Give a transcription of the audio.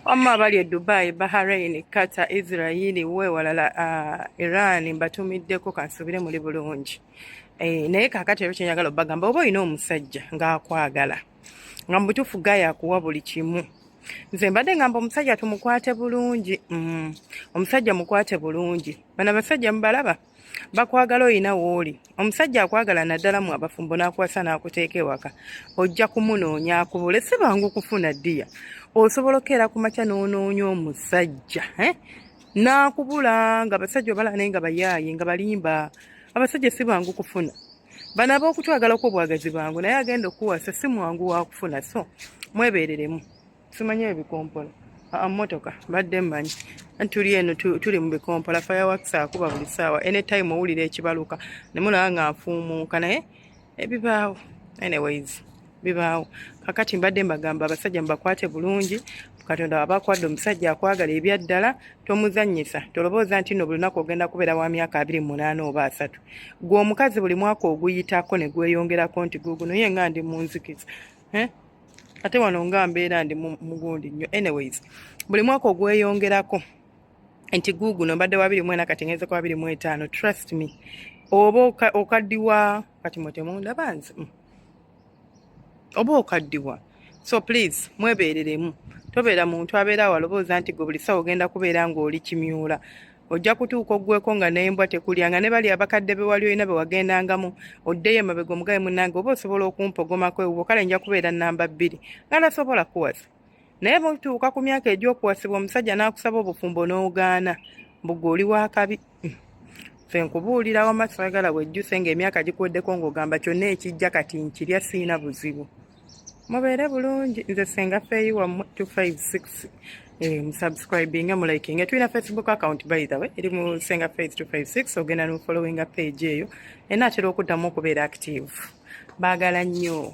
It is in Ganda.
Wamma bali e Dubai, Bahrain, Qatar, Israel, weewalala Iran mbatumiddeko kansubire muli bulungi. Naye kaakati ebyo kyenjagala obbagamba oba olina omusajja ng'akwagala nga mu butuufu gaye akuwa buli kimu. Nze mbadde ngamba omusajja tumukwate bulungi. Omusajja mukwate bulungi. Bano abasajja mubalaba bakwagala oyina wooli. Omusajja akwagala naddala mu abafumbo n'akuwasa n'akuteeka ewaka ojja kumunoonya akubule. Si bangu kufuna ddiya. Osobola okkeera ku makya n'onoonya omusajja n'akubula nga abasajja obalaba naye nga bayaaye nga balimba. Abasajja si bangu kufuna. Bano ab'okutwagalako obwagazi bangu naye agenda okuwasa si mwangu wa kufuna. So mwebeereremu. Simanyi ebikompola mmotoka badde mmanyi tuli eno tuli mu bikompola fireworks akuba buli ssaawa anytime owulira ekibaluka ne mulaba nga nfuumuuka naye ebibaawo. Anyways bibaawo. Kakati mbadde mbagamba abasajja mubakwate bulungi. Katonda abakwadde omusajja akwagala ebyaddala tomuzannyisa tolobooza nti nno buli lunaku ogenda kubeera wa myaka 28 oba 3. Gwe omukazi buli mwaka oguyitako ne gweyongerako nti guguno ye nga ndi mu nzikiza ate wano nga mbeera ndi mugundi nnyo. Anyways buli mwaka ogweyongerako nti guguno mbadde wa 24 kati ngeze kwa 25. Trust me oba okaddiwa kati mwetemundaba nze oba okaddiwa. So please mwebeereremu. Tobeera muntu abeera walobooza nti gwe buli ssaawa ogenda kubeera ng'oli kimyula. Ojja kutuuka oggweko nga n'embwa tekulyanga ne bali abakadde be wali olina be wagendangamu oddeyo emabega omugabe munnange oba osobola okumpogomako ewuwo kale nja kubeera namba 2 nga tasobola kuwasa. Naye bw'otuuka ku myaka egy'okuwasibwa omusajja n'akusaba obufumbo n'ogaana mbuga oli wa kabi. Ffe nkubuulira wamma sagala wejjuse ng'emyaka gikuweddeko ng'ogamba kyonna ekijja kati nkirya siina buzibu. Mubeere bulungi. Nze Ssenga Faye wammwe 256 musubscribinga mulikinga. Tulina Facebook account by the way eri mu Ssenga Faye 256 ogenda n'ofollowinga page eyo enaatera okuddamu okubeera active. Baagala nnyo.